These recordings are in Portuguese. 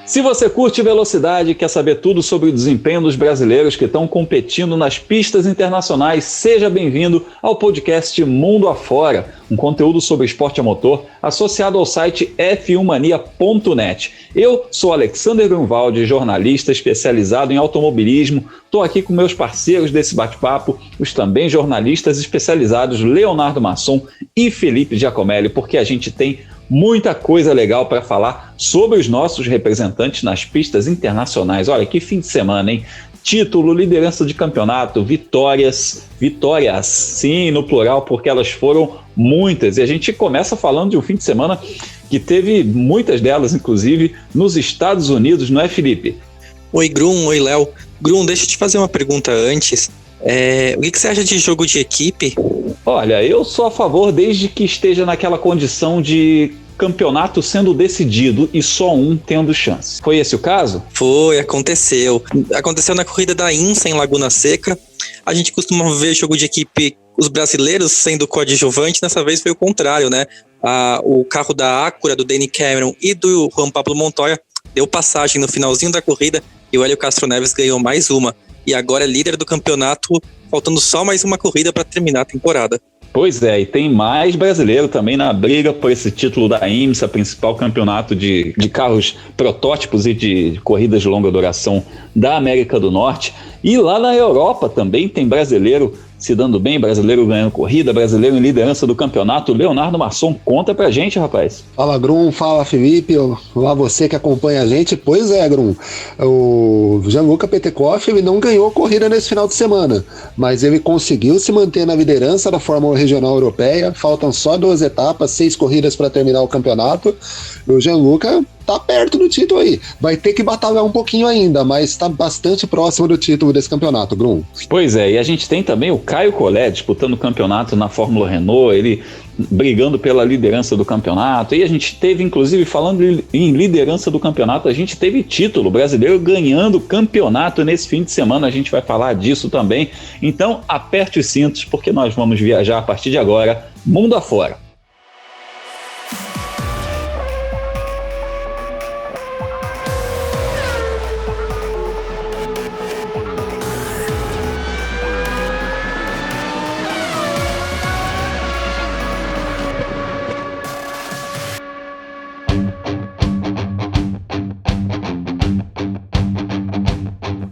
Se você curte velocidade e quer saber tudo sobre o desempenho dos brasileiros que estão competindo nas pistas internacionais, seja bem-vindo ao podcast Mundo Afora, um conteúdo sobre esporte a motor associado ao site f1mania.net. Eu sou Alexander Grunwald, jornalista especializado em automobilismo. Estou aqui com meus parceiros desse bate-papo, os também jornalistas especializados Leonardo Masson e Felipe Giacomelli, porque a gente tem muita coisa legal para falar sobre os nossos representantes nas pistas internacionais. Olha, que fim de semana, hein? Título, liderança de campeonato, vitórias, sim, no plural, porque elas foram muitas. E a gente começa falando de um fim de semana que teve muitas delas, inclusive, nos Estados Unidos, não é, Felipe? Oi, Grum, oi, Léo. Grum, deixa eu te fazer uma pergunta antes. O que você acha de jogo de equipe? Olha, eu sou a favor desde que esteja naquela condição de campeonato sendo decidido e só um tendo chance. Foi esse o caso? Foi, aconteceu. Aconteceu na corrida da IMSA em Laguna Seca. A gente costuma ver jogo de equipe, os brasileiros sendo coadjuvante, dessa vez foi o contrário, né? O carro da Acura, do Danny Cameron e do Juan Pablo Montoya deu passagem no finalzinho da corrida e o Hélio Castro Neves ganhou mais uma. E agora é líder do campeonato, faltando só mais uma corrida para terminar a temporada. Pois é, e tem mais brasileiro também na briga por esse título da IMSA, principal campeonato de carros protótipos e de corridas de longa duração da América do Norte. E lá na Europa também tem brasileiro se dando bem, brasileiro ganhando corrida, brasileiro em liderança do campeonato. Leonardo Masson, conta pra gente, rapaz. Fala, Grum, fala, Felipe, lá você que acompanha a gente. Pois é, Grum, o Gianluca Petekoff, ele não ganhou corrida nesse final de semana, mas ele conseguiu se manter na liderança da Fórmula Regional Europeia. Faltam só 2 etapas, 6 corridas para terminar o campeonato. O Gianluca tá perto do título aí. Vai ter que batalhar um pouquinho ainda, mas tá bastante próximo do título desse campeonato, Grum. Pois é, e a gente tem também o Caio Collet disputando o campeonato na Fórmula Renault, ele brigando pela liderança do campeonato. E a gente teve, inclusive, falando em liderança do campeonato, a gente teve título brasileiro ganhando campeonato nesse fim de semana. A gente vai falar disso também. Então, aperte os cintos, porque nós vamos viajar a partir de agora, mundo afora.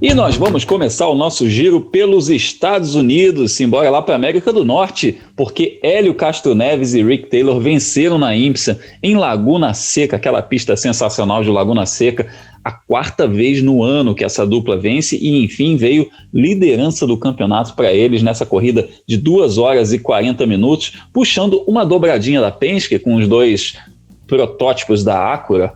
E nós vamos começar o nosso giro pelos Estados Unidos, simbora lá para a América do Norte, porque Hélio Castro Neves e Rick Taylor venceram na IMSA em Laguna Seca, aquela pista sensacional de Laguna Seca, a 4ª vez no ano que essa dupla vence e, enfim, veio liderança do campeonato para eles nessa corrida de 2 horas e 40 minutos, puxando uma dobradinha da Penske com os 2 protótipos da Acura.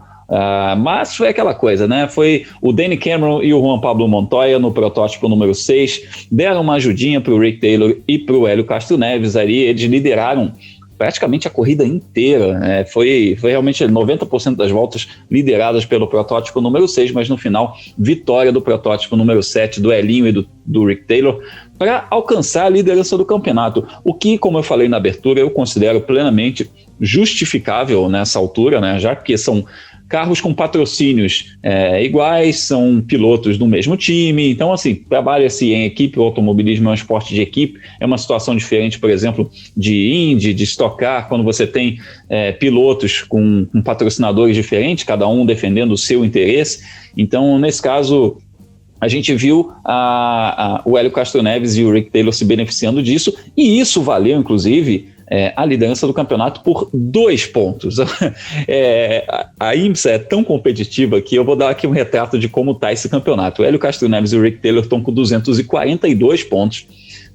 Mas foi aquela coisa, né? Foi o Danny Cameron e o Juan Pablo Montoya no protótipo número 6, deram uma ajudinha para o Rick Taylor e para o Hélio Castro Neves. Ali eles lideraram praticamente a corrida inteira, né? Foi realmente 90% das voltas lideradas pelo protótipo número 6, mas no final, vitória do protótipo número 7, do Elinho e do Rick Taylor, para alcançar a liderança do campeonato, o que, como eu falei na abertura, eu considero plenamente justificável nessa altura, né? Já que são carros com patrocínios iguais, são pilotos do mesmo time, então assim, trabalha-se em equipe, o automobilismo é um esporte de equipe, é uma situação diferente, por exemplo, de Indy, de Stock Car, quando você tem pilotos com patrocinadores diferentes, cada um defendendo o seu interesse. Então, nesse caso, a gente viu o Hélio Castro Neves e o Rick Taylor se beneficiando disso, e isso valeu, inclusive, a liderança do campeonato por 2 pontos. A IMSA é tão competitiva que eu vou dar aqui um retrato de como está esse campeonato. O Hélio Castro Neves e o Rick Taylor estão com 242 pontos,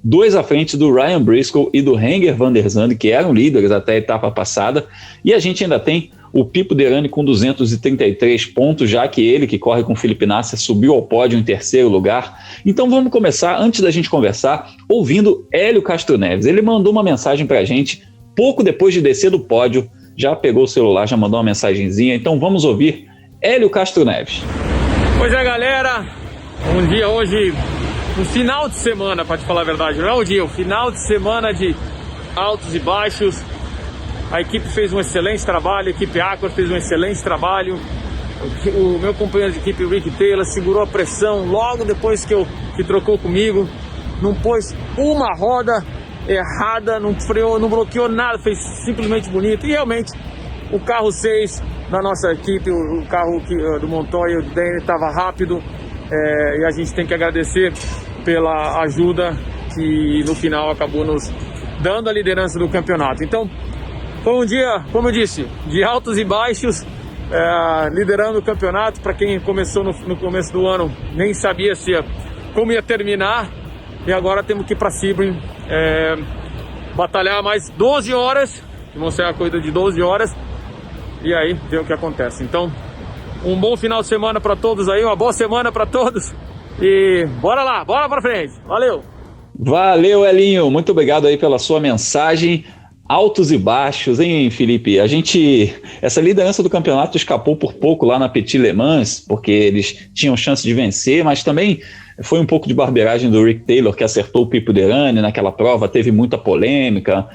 2 à frente do Ryan Briscoe e do Renger van der Zande, que eram líderes até a etapa passada, e a gente ainda tem o Pipo Derani com 233 pontos, já que ele, que corre com o Felipe Nasser, subiu ao pódio em 3º lugar. Então vamos começar, antes da gente conversar, ouvindo Hélio Castro Neves. Ele mandou uma mensagem pra gente, pouco depois de descer do pódio, já pegou o celular, já mandou uma mensagenzinha. Então vamos ouvir Hélio Castro Neves. Pois é, galera, um dia hoje, um final de semana, para te falar a verdade, não é um dia, um final de semana de altos e baixos. A equipe fez um excelente trabalho, a equipe Acura fez um excelente trabalho. o meu companheiro de equipe, Rick Taylor, segurou a pressão logo depois que trocou comigo, não pôs uma roda errada, não freou, não bloqueou nada, fez simplesmente bonito. E realmente o carro 6 da nossa equipe, o carro do Montoya, o Danny, estava rápido, e a gente tem que agradecer pela ajuda que no final acabou nos dando a liderança do campeonato. Então foi um dia, como eu disse, de altos e baixos, liderando o campeonato. Para quem começou no começo do ano, nem sabia como ia terminar, e agora temos que ir para Sebring, batalhar mais 12 horas, que vão ser a corrida de 12 horas, e aí ver o que acontece. Então, um bom final de semana para todos aí, uma boa semana para todos, e bora lá, bora para frente, valeu! Valeu, Elinho, muito obrigado aí pela sua mensagem. Altos e baixos, hein, Felipe? Essa liderança do campeonato escapou por pouco lá na Petit Le Mans, porque eles tinham chance de vencer, mas também foi um pouco de barbeiragem do Rick Taylor, que acertou o Pipo Derani naquela prova, teve muita polêmica,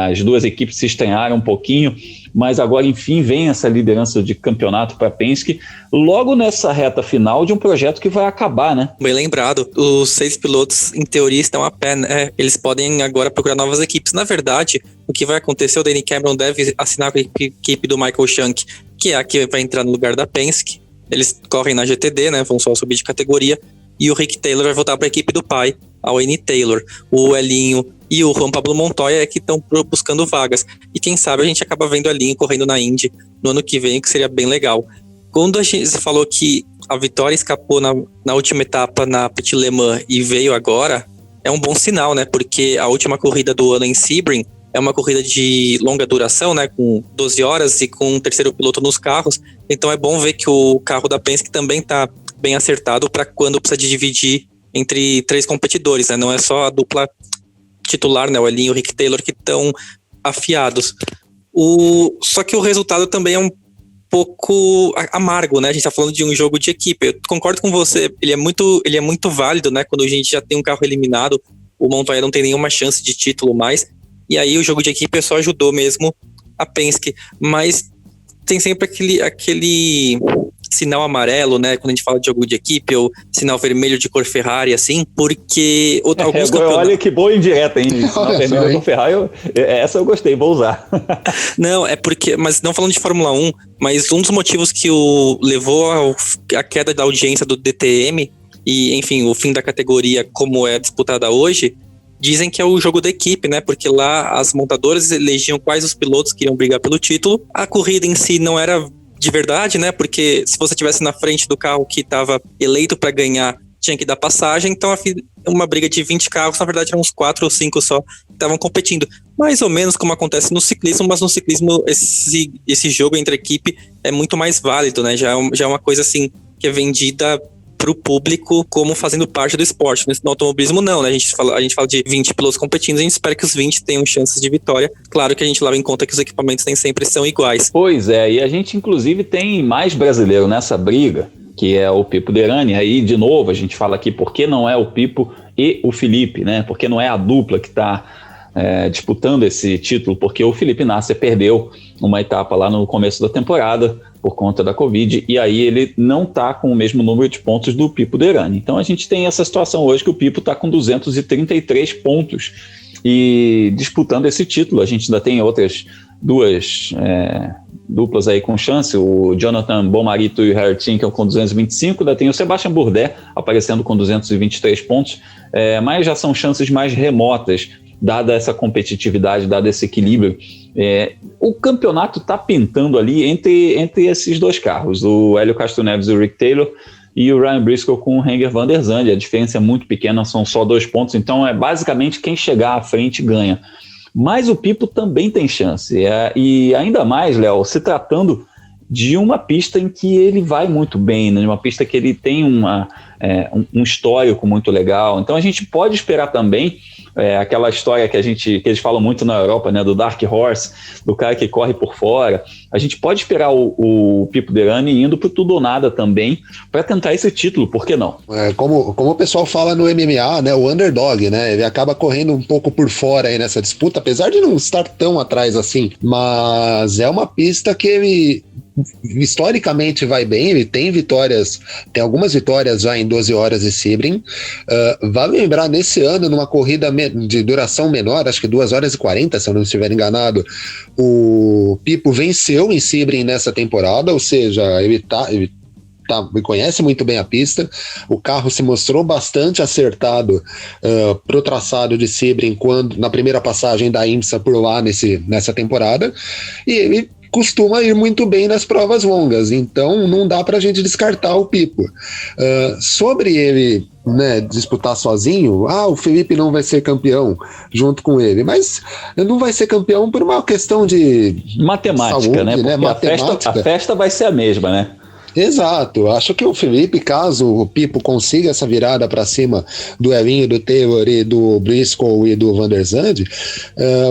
as duas equipes se estranharam um pouquinho, mas agora, enfim, vem essa liderança de campeonato para Penske, logo nessa reta final de um projeto que vai acabar, né? Bem lembrado, os 6 pilotos, em teoria, estão a pé, né? Eles podem agora procurar novas equipes. Na verdade, o que vai acontecer, o Danny Cameron deve assinar com a equipe do Michael Shank, que é a que vai entrar no lugar da Penske. Eles correm na GTD, né? Vão só subir de categoria. E o Rick Taylor vai voltar para a equipe do pai, a Wayne Taylor. O Elinho e o Juan Pablo Montoya é que estão buscando vagas. E quem sabe a gente acaba vendo a Elinho correndo na Indy no ano que vem, que seria bem legal. Quando a gente falou que a vitória escapou na última etapa na Petit Le Mans e veio agora, é um bom sinal, né? Porque a última corrida do ano em Sebring é uma corrida de longa duração, né? Com 12 horas e com um terceiro piloto nos carros. Então é bom ver que o carro da Penske também está bem acertado para quando precisa de dividir entre 3 competidores, né? Não é só a dupla titular, né? O Elinho e o Rick Taylor que estão afiados. Só que o resultado também é um pouco amargo, né? A gente tá falando de um jogo de equipe. Eu concordo com você, ele é muito válido, né? Quando a gente já tem um carro eliminado, o Montoya não tem nenhuma chance de título mais, e aí o jogo de equipe só ajudou mesmo a Penske, mas tem sempre aquele sinal amarelo, né, quando a gente fala de jogo de equipe, ou sinal vermelho de cor Ferrari, assim, porque alguns campeonatos... Olha que boa indireta, hein? Sinal vermelho de cor Ferrari, essa eu gostei, vou usar. Não, é porque, mas não falando de Fórmula 1, mas um dos motivos que levou a queda da audiência do DTM, e, enfim, o fim da categoria como é disputada hoje, dizem que é o jogo da equipe, né? Porque lá as montadoras elegiam quais os pilotos que iriam brigar pelo título. A corrida em si não era de verdade, né? Porque se você estivesse na frente do carro que estava eleito para ganhar, tinha que dar passagem. Então, uma briga de 20 carros, na verdade, eram uns 4 ou 5 só que estavam competindo. Mais ou menos como acontece no ciclismo, mas no ciclismo esse jogo entre equipe é muito mais válido, né? Já é uma coisa assim que é vendida para o público como fazendo parte do esporte. No automobilismo não, né? A gente fala de 20 pilotos competindo, a gente espera que os 20 tenham chances de vitória. Claro que a gente leva em conta que os equipamentos nem sempre são iguais. Pois é, e a gente inclusive tem mais brasileiro nessa briga, que é o Pipo Derani. Aí, de novo, a gente fala aqui por que não é o Pipo e o Felipe, né? Porque não é a dupla que está disputando esse título, porque o Felipe Nasser perdeu uma etapa lá no começo da temporada por conta da Covid, e aí ele não está com o mesmo número de pontos do Pipo Derani. Então a gente tem essa situação hoje que o Pipo está com 233 pontos e disputando esse título. A gente ainda tem outras duas duplas aí com chance, o Jonathan Bomarito e o Harry Tinkel com 225, ainda tem o Sebastian Bourdais aparecendo com 223 pontos, mas já são chances mais remotas, dada essa competitividade, dado esse equilíbrio. O campeonato está pintando ali entre esses dois carros, o Hélio Castro Neves e o Rick Taylor, e o Ryan Briscoe com o Renger van der Zande. A diferença é muito pequena, são só 2 pontos, então basicamente quem chegar à frente ganha. Mas o Pipo também tem chance, e ainda mais, Léo, se tratando de uma pista em que ele vai muito bem, né? De uma pista que ele tem um histórico muito legal. Então a gente pode esperar também aquela história que eles falam muito na Europa, né, do Dark Horse, do cara que corre por fora. A gente pode esperar o Pipo Derani indo pro tudo ou nada também para tentar esse título, por que não? Como o pessoal fala no MMA, né, o underdog, né, ele acaba correndo um pouco por fora aí nessa disputa, apesar de não estar tão atrás assim, mas é uma pista que ele historicamente vai bem, ele tem vitórias, tem algumas vitórias já em 12 horas de Sebring. Vale lembrar, nesse ano, numa corrida de duração menor, acho que 2 horas e 40, se eu não estiver enganado, o Pipo venceu em Sebring nessa temporada, ou seja, ele conhece muito bem a pista, o carro se mostrou bastante acertado para o traçado de Sebring na primeira passagem da IMSA por lá nessa temporada, e ele costuma ir muito bem nas provas longas, então não dá para a gente descartar o Pipo. Sobre ele, né, disputar sozinho, o Felipe não vai ser campeão junto com ele, mas não vai ser campeão por uma questão de matemática, saúde, né? Porque matemática. A festa vai ser a mesma, né? Exato, acho que o Felipe, caso o Pipo consiga essa virada para cima do Elinho, do Taylor e do Briscoe e do Van der Zandt,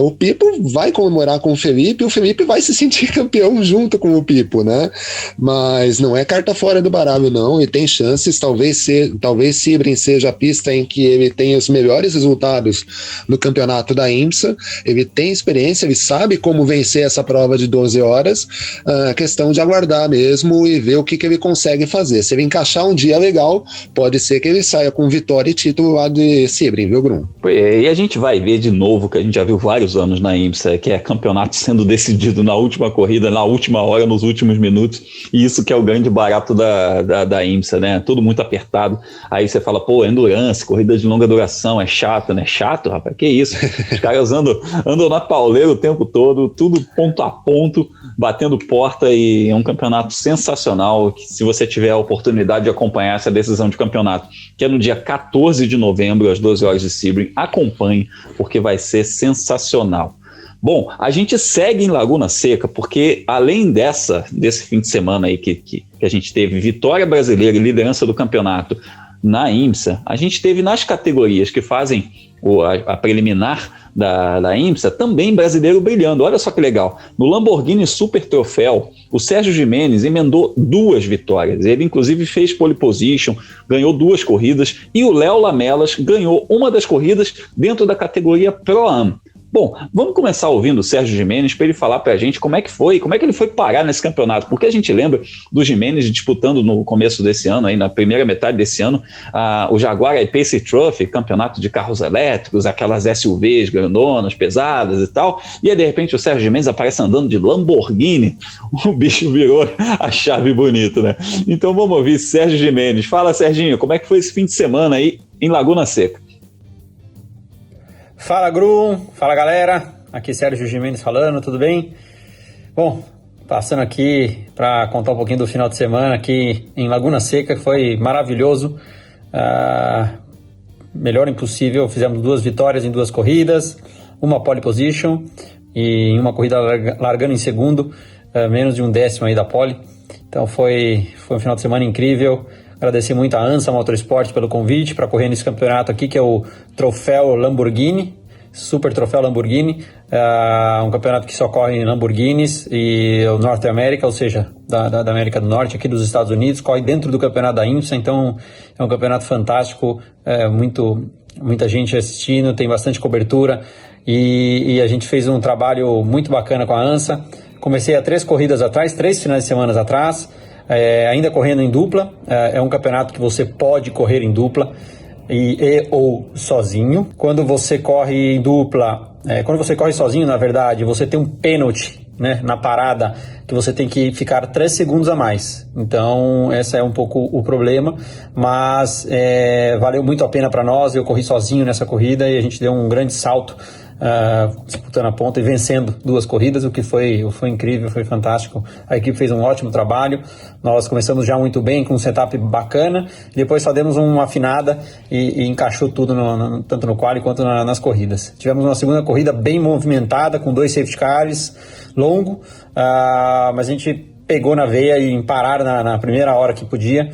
o Pipo vai comemorar com o Felipe vai se sentir campeão junto com o Pipo, né? Mas não é carta fora do baralho não, e tem chances, talvez Sebring seja a pista em que ele tem os melhores resultados no campeonato da IMSA, ele tem experiência, ele sabe como vencer essa prova de 12 horas, questão de aguardar mesmo e ver o que ele consegue fazer. Se ele encaixar um dia legal, pode ser que ele saia com vitória e título lá de Sebring, viu, Grum? E a gente vai ver de novo, que a gente já viu vários anos na IMSA, que é campeonato sendo decidido na última corrida, na última hora, nos últimos minutos, e isso que é o grande barato da IMSA, né? Tudo muito apertado. Aí você fala, endurance, corrida de longa duração, é chato, né? Chato, rapaz, que isso? Os caras andam na pauleira o tempo todo, tudo ponto a ponto, batendo porta, e é um campeonato sensacional, que se você tiver a oportunidade de acompanhar essa decisão de campeonato, que é no dia 14 de novembro, às 12 horas de Sebring, acompanhe, porque vai ser sensacional. Bom, a gente segue em Laguna Seca, porque além desse fim de semana aí que a gente teve vitória brasileira e liderança do campeonato na IMSA, a gente teve nas categorias que fazem a preliminar da IMSA, também brasileiro brilhando. Olha só que legal, no Lamborghini Super Troféu, o Sérgio Gimenez emendou 2 vitórias, ele inclusive fez pole position, ganhou 2 corridas, e o Léo Lamelas ganhou uma das corridas dentro da categoria Pro-Am. Bom, vamos começar ouvindo o Sérgio Gimenez para ele falar para a gente como é que ele foi parar nesse campeonato, porque a gente lembra do Gimenez disputando no começo desse ano, aí na primeira metade desse ano, o Jaguar I-Pace Trophy, campeonato de carros elétricos, aquelas SUVs grandonas, pesadas e tal, e aí de repente o Sérgio Gimenez aparece andando de Lamborghini, o bicho virou a chave bonita, né? Então vamos ouvir Sérgio Gimenez. Fala, Serginho, como é que foi esse fim de semana aí em Laguna Seca? Fala, Grum, fala, galera, aqui Sérgio Gimenez falando, tudo bem? Bom, passando aqui para contar um pouquinho do final de semana aqui em Laguna Seca, que foi maravilhoso, melhor impossível, fizemos 2 vitórias em 2 corridas, uma pole position e em uma corrida largando em segundo, menos de 1/10 aí da pole, então foi um final de semana incrível. Agradecer muito a ANSA Motorsport pelo convite para correr nesse campeonato aqui, que é o Troféu Lamborghini, Super Troféu Lamborghini, um campeonato que só corre em Lamborghinis e o Norte América, ou seja, da América do Norte, aqui dos Estados Unidos, corre dentro do campeonato da IMSA, então é um campeonato fantástico, muita gente assistindo, tem bastante cobertura e a gente fez um trabalho muito bacana com a ANSA. Comecei há 3 corridas atrás, 3 finais de semana atrás, ainda correndo em dupla, é um campeonato que você pode correr em dupla ou sozinho. Quando você corre em dupla, quando você corre sozinho, na verdade, você tem um pênalti, né, na parada, que você tem que ficar 3 segundos a mais. Então, esse é um pouco o problema, mas valeu muito a pena para nós. Eu corri sozinho nessa corrida e a gente deu um grande salto, disputando a ponta e vencendo 2 corridas, o que foi incrível, foi fantástico. A equipe fez um ótimo trabalho, nós começamos já muito bem, com um setup bacana, depois só demos uma afinada e encaixou tudo tanto no quali quanto nas corridas. Tivemos uma segunda corrida bem movimentada, com 2 safety cars, longo, mas a gente pegou na veia e em parar na primeira hora que podia,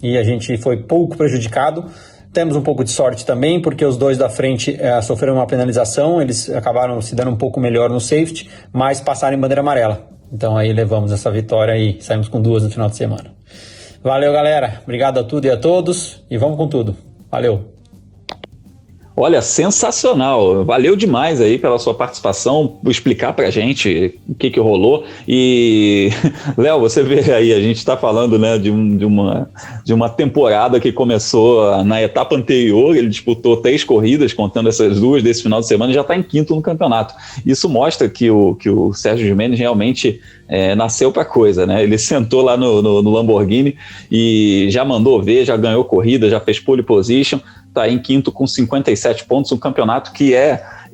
e a gente foi pouco prejudicado. Temos um pouco de sorte também, porque os 2 da frente sofreram uma penalização, eles acabaram se dando um pouco melhor no safety, mas passaram em bandeira amarela. Então aí levamos essa vitória e saímos com 2 no final de semana. Valeu, galera. Obrigado a tudo e a todos, e vamos com tudo. Valeu. Olha, sensacional. Valeu demais aí pela sua participação, por explicar pra gente o que rolou. E, Léo, você vê aí, a gente tá falando, né, de uma temporada que começou na etapa anterior, ele disputou 3 corridas, contando essas 2 desse final de semana, e já tá em 5º no campeonato. Isso mostra que o Sérgio Giménez realmente nasceu pra coisa, né? Ele sentou lá no Lamborghini e já mandou ver, já ganhou corrida, já fez pole position, está em 5º com 57 pontos, um campeonato que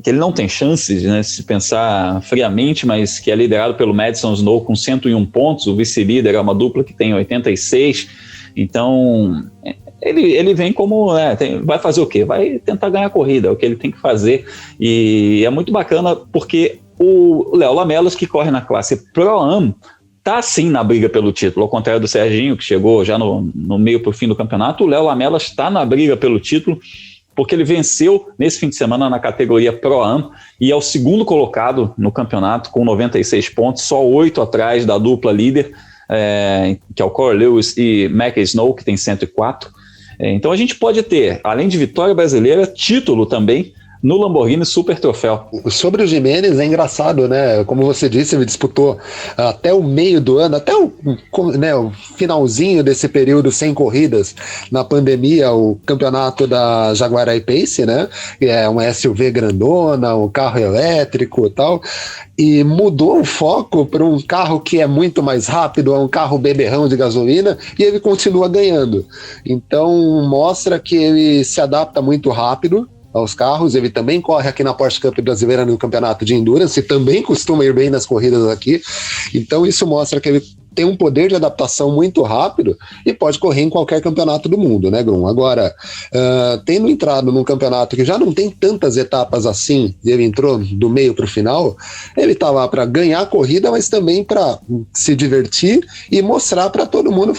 ele não tem chances, né, se pensar friamente, mas que é liderado pelo Madison Snow com 101 pontos, o vice-líder é uma dupla que tem 86, então ele vem como, vai fazer o quê? Vai tentar ganhar a corrida, é o que ele tem que fazer, e é muito bacana porque o Léo Lamelas, que corre na classe Pro-Am, tá sim na briga pelo título, ao contrário do Serginho, que chegou já no meio para o fim do campeonato. O Léo Lamelas está na briga pelo título, porque ele venceu nesse fim de semana na categoria Pro-Am e é o 2º colocado no campeonato com 96 pontos, só 8 atrás da dupla líder, que é o Corey Lewis e Mac Snow, que tem 104. Então a gente pode ter, além de vitória brasileira, título também no Lamborghini Super Troféu. Sobre o Giménez é engraçado, né? Como você disse, ele disputou até o meio do ano, até o finalzinho desse período sem corridas na pandemia, o campeonato da Jaguar I-Pace, né? Que é uma SUV grandona, um carro elétrico e tal, e mudou o foco para um carro que é muito mais rápido, é um carro beberrão de gasolina, e ele continua ganhando. Então mostra que ele se adapta muito rápido aos carros. Ele também corre aqui na Porsche Cup brasileira no campeonato de Endurance e também costuma ir bem nas corridas aqui, então isso mostra que ele tem um poder de adaptação muito rápido e pode correr em qualquer campeonato do mundo, né, Grum? Agora, tendo entrado num campeonato que já não tem tantas etapas assim, e ele entrou do meio para o final, ele tá lá para ganhar a corrida, mas também para se divertir e mostrar para todo mundo,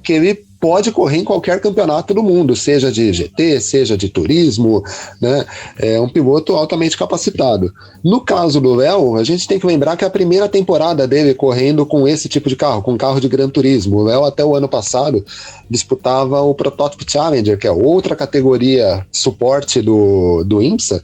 que ele pode correr em qualquer campeonato do mundo, seja de GT, seja de turismo, né? É um piloto altamente capacitado. No caso do Léo, a gente tem que lembrar que é a primeira temporada dele correndo com esse tipo de carro, com carro de Gran Turismo. O Léo, até o ano passado, disputava o Prototype Challenger, que é outra categoria suporte do IMSA,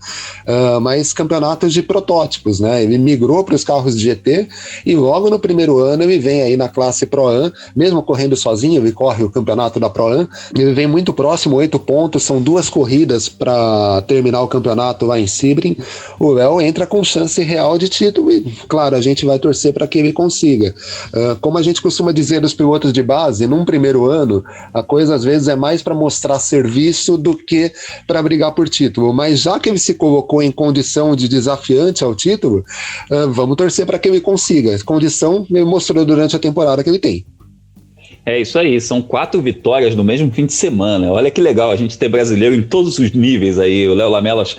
mas campeonatos de protótipos, né? Ele migrou para os carros de GT e logo no primeiro ano ele vem aí na classe Pro-Am, mesmo correndo sozinho, ele corre o campeonato da Pro-Am, ele vem muito próximo, 8 pontos, são 2 corridas para terminar o campeonato lá em Sebring. O Léo entra com chance real de título e, claro, a gente vai torcer para que ele consiga. Como a gente costuma dizer dos pilotos de base, num primeiro ano, a coisa às vezes é mais para mostrar serviço do que para brigar por título, mas já que ele se colocou em condição de desafiante ao título, vamos torcer para que ele consiga. Condição ele mostrou durante a temporada que ele tem. É isso aí, são 4 vitórias no mesmo fim de semana. Olha que legal a gente ter brasileiro em todos os níveis aí. O Léo Lamelas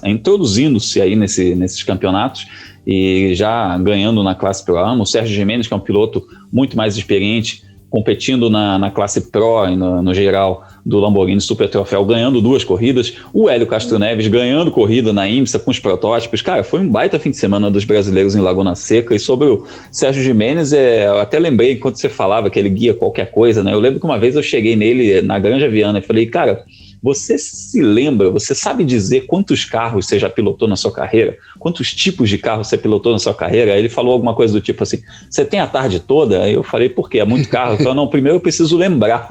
introduzindo-se aí nesses campeonatos e já ganhando na classe Pro-Am. O Sérgio Giménez, que é um piloto muito mais experiente, competindo na classe Pro e no geral do Lamborghini Super Troféu, ganhando 2 corridas. O Hélio Castro Neves ganhando corrida na IMSA com os protótipos. Cara, foi um baita fim de semana dos brasileiros em Laguna Seca. E sobre o Sérgio Giménez, eu até lembrei quando você falava que ele guia qualquer coisa, né? Eu lembro que uma vez eu cheguei nele na Granja Viana e falei, cara, você se lembra, você sabe dizer quantos carros você já pilotou na sua carreira? Quantos tipos de carro você pilotou na sua carreira? Aí ele falou alguma coisa do tipo assim, você tem a tarde toda? Aí eu falei, por quê? É muito carro? Eu falei, não, primeiro eu preciso lembrar.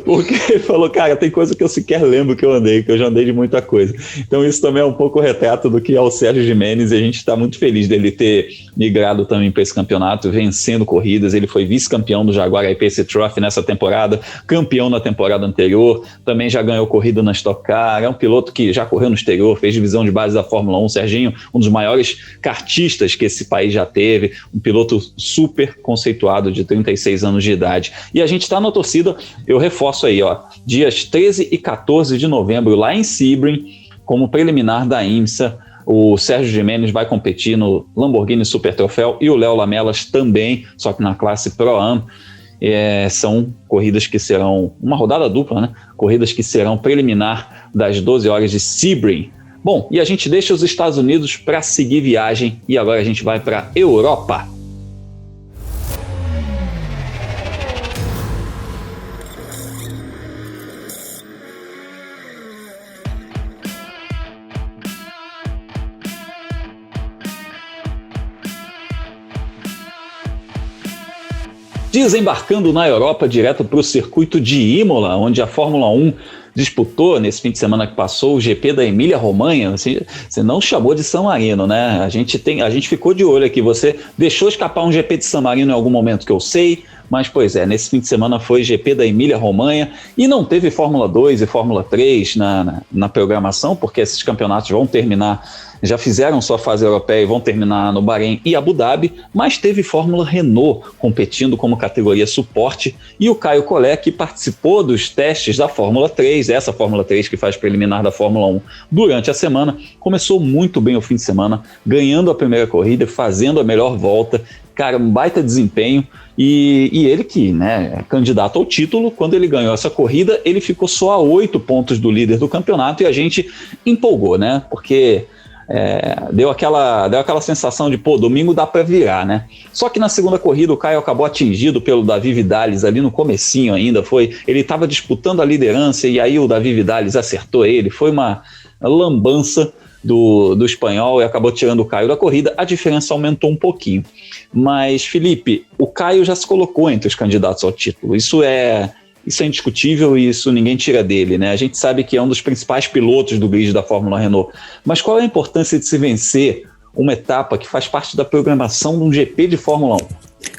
Porque ele falou, cara, tem coisa que eu sequer lembro que eu já andei de muita coisa. Então isso também é um pouco retrato do que é o Sérgio Giménez e a gente está muito feliz dele ter migrado também para esse campeonato, vencendo corridas. Ele foi vice-campeão do Jaguar I-Pace Trophy nessa temporada, campeão na temporada anterior, também já ganhou corrida na Stock Car, é um piloto que já correu no exterior, fez divisão de base da Fórmula 1, Serginho, um dos maiores kartistas que esse país já teve, um piloto super conceituado de 36 anos de idade. E a gente está na torcida, eu reforço aí, ó, dias 13 e 14 de novembro, lá em Sebring, como preliminar da IMSA, o Sérgio Giménez vai competir no Lamborghini Super Troféu e o Léo Lamelas também, só que na classe Pro-Am. São corridas que serão uma rodada dupla, né? Corridas que serão preliminar das 12 horas de Sebring. Bom, e a gente deixa os Estados Unidos para seguir viagem e agora a gente vai para Europa. Desembarcando na Europa direto para o circuito de Imola, onde a Fórmula 1 disputou nesse fim de semana que passou o GP da Emília-Romanha. Você não chamou de San Marino, né? A gente ficou de olho aqui. Você deixou escapar um GP de San Marino em algum momento que eu sei, mas pois é, nesse fim de semana foi GP da Emília-Romanha e não teve Fórmula 2 e Fórmula 3 na programação, porque esses campeonatos vão terminar, já fizeram sua fase europeia e vão terminar no Bahrein e Abu Dhabi, mas teve Fórmula Renault competindo como categoria suporte, e o Caio Collet, que participou dos testes da Fórmula 3, essa Fórmula 3 que faz preliminar da Fórmula 1 durante a semana, começou muito bem o fim de semana, ganhando a primeira corrida, fazendo a melhor volta, cara, um baita desempenho, e ele que, né, é candidato ao título, quando ele ganhou essa corrida, ele ficou só a 8 pontos do líder do campeonato, e a gente empolgou, né, porque deu aquela sensação de, domingo dá para virar, né? Só que na segunda corrida o Caio acabou atingido pelo Davi Vidales ali no comecinho ainda, ele estava disputando a liderança e aí o Davi Vidales acertou ele, foi uma lambança do espanhol e acabou tirando o Caio da corrida, a diferença aumentou um pouquinho. Mas, Felipe, o Caio já se colocou entre os candidatos ao título, isso é indiscutível e isso ninguém tira dele, né? A gente sabe que é um dos principais pilotos do grid da Fórmula Renault, mas qual é a importância de se vencer uma etapa que faz parte da programação de um GP de Fórmula 1?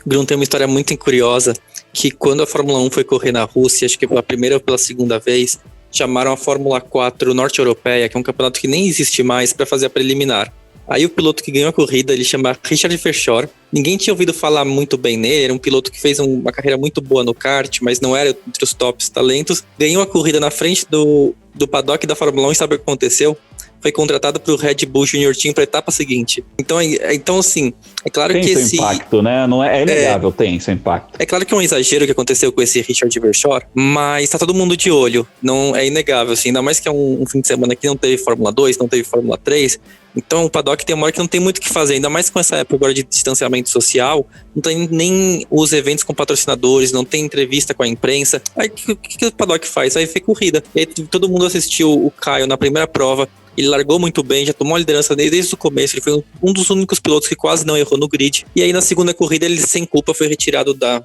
Grun, tem uma história muito curiosa, que quando a Fórmula 1 foi correr na Rússia, acho que pela primeira ou pela segunda vez, chamaram a Fórmula 4 norte-europeia, que é um campeonato que nem existe mais, para fazer a preliminar. Aí o piloto que ganhou a corrida, ele chama Richard Verschoor. Ninguém tinha ouvido falar muito bem nele, era um piloto que fez uma carreira muito boa no kart, mas não era entre os tops talentos. Ganhou a corrida na frente do paddock da Fórmula 1 e sabe o que aconteceu? Foi contratado para o Red Bull Junior Team para a etapa seguinte. Então, assim, é claro tem que seu impacto, né? Não é inegável, tem seu impacto. É claro que é um exagero que aconteceu com esse Richard Verschoor, mas tá todo mundo de olho. Não é inegável, assim, ainda mais que é um fim de semana que não teve Fórmula 2, não teve Fórmula 3. Então o paddock tem uma hora que não tem muito o que fazer, ainda mais com essa época agora de distanciamento social, não tem nem os eventos com patrocinadores, não tem entrevista com a imprensa. Aí o que o paddock faz? Aí foi corrida. E aí, todo mundo assistiu o Caio na primeira prova, ele largou muito bem, já tomou a liderança desde o começo, ele foi um dos únicos pilotos que quase não errou no grid. E aí na segunda corrida ele sem culpa foi retirado da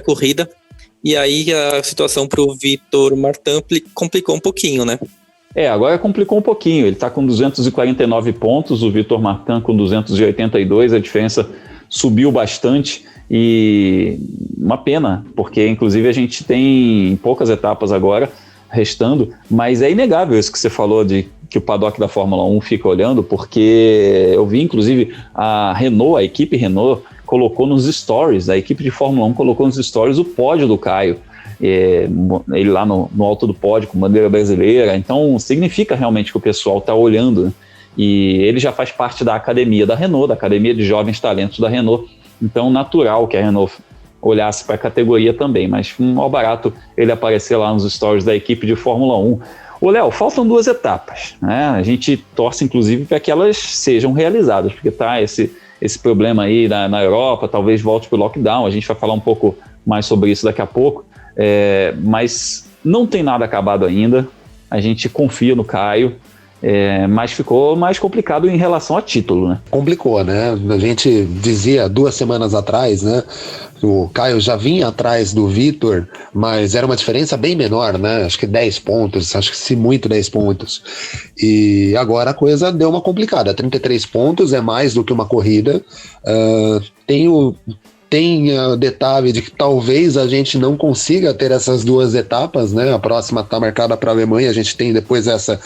corrida, e aí a situação pro Vitor Martin complicou um pouquinho, né? Agora complicou um pouquinho, ele está com 249 pontos, o Vitor Martin com 282, a diferença subiu bastante e uma pena, porque inclusive a gente tem poucas etapas agora restando, mas é inegável isso que você falou de que o paddock da Fórmula 1 fica olhando, porque eu vi inclusive a Renault, a equipe Renault colocou nos stories, a equipe de Fórmula 1 colocou nos stories o pódio do Caio, ele lá no alto do pódio com bandeira brasileira, então significa realmente que o pessoal está olhando, né? E ele já faz parte da academia da Renault, da academia de jovens talentos da Renault, então natural que a Renault olhasse para a categoria também, mas ao barato ele aparecer lá nos stories da equipe de Fórmula 1. Ô Léo, faltam 2 etapas, né? A gente torce inclusive para que elas sejam realizadas, porque tá esse problema aí na Europa, talvez volte para o lockdown, a gente vai falar um pouco mais sobre isso daqui a pouco. Mas não tem nada acabado ainda, a gente confia no Caio, mas ficou mais complicado em relação a título, né? Complicou, né? A gente dizia 2 semanas atrás, né? O Caio já vinha atrás do Vitor, mas era uma diferença bem menor, né? Acho que 10 pontos, acho que se muito 10 pontos. E agora a coisa deu uma complicada. 33 pontos é mais do que uma corrida. Tem o detalhe de que talvez a gente não consiga ter essas 2 etapas, né? A próxima está marcada para a Alemanha, a gente tem depois essa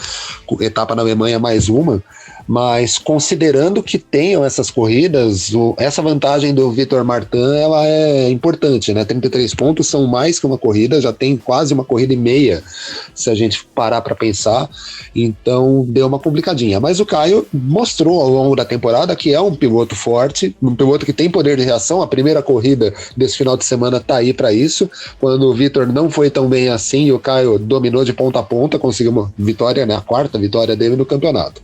etapa na Alemanha mais uma, mas considerando que tenham essas corridas, essa vantagem do Vitor Martin, ela é importante, né? 33 pontos são mais que uma corrida, já tem quase uma corrida e meia, se a gente parar para pensar, então deu uma complicadinha, mas o Caio mostrou ao longo da temporada que é um piloto forte, um piloto que tem poder de reação. A primeira corrida desse final de semana tá aí para isso, quando o Vitor não foi tão bem assim, o Caio dominou de ponta a ponta, conseguiu uma vitória, né? A 4ª vitória dele no campeonato.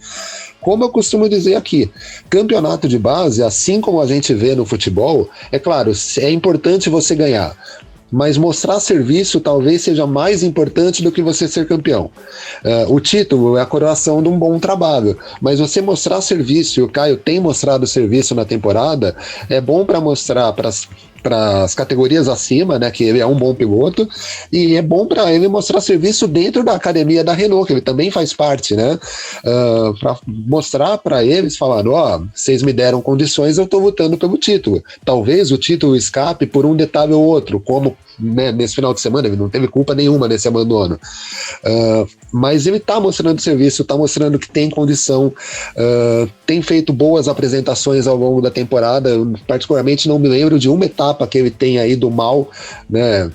Como eu costumo dizer aqui, campeonato de base, assim como a gente vê no futebol, é claro, é importante você ganhar, mas mostrar serviço talvez seja mais importante do que você ser campeão. O título é a coroação de um bom trabalho, mas você mostrar serviço, e o Caio tem mostrado serviço na temporada, é bom para mostrar para para as categorias acima, né, que ele é um bom piloto, e é bom para ele mostrar serviço dentro da academia da Renault, que ele também faz parte, né, para mostrar para eles, falando, vocês me deram condições, eu estou lutando pelo título. Talvez o título escape por um detalhe ou outro, como, né, nesse final de semana, ele não teve culpa nenhuma nesse abandono. Mas ele está mostrando serviço, está mostrando que tem condição, tem feito boas apresentações ao longo da temporada. Eu, particularmente, não me lembro de uma etapa que ele tenha ido mal, né,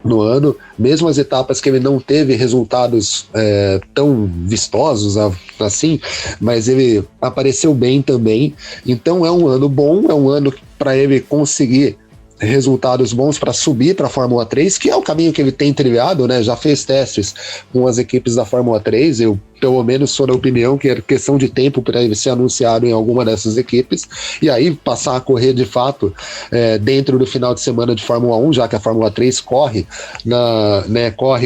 no ano, mesmo as etapas que ele não teve resultados tão vistosos assim, mas ele apareceu bem também. Então é um ano bom, é um ano para ele conseguir resultados bons para subir para a Fórmula 3, que é o caminho que ele tem trilhado, né? Já fez testes com as equipes da Fórmula 3, eu pelo menos sou da opinião que é questão de tempo para ele ser anunciado em alguma dessas equipes, e aí passar a correr de fato dentro do final de semana de Fórmula 1, já que a Fórmula 3 corre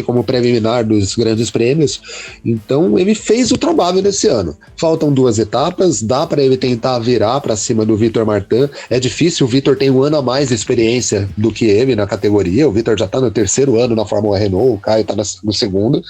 como preliminar dos grandes prêmios. Então ele fez o trabalho nesse ano. Faltam 2 etapas, dá para ele tentar virar para cima do Vitor Martin. É difícil, o Vitor tem um ano a mais de experiência do que ele na categoria, o Vitor já está no 3º ano na Fórmula Renault, o Caio está no 2º,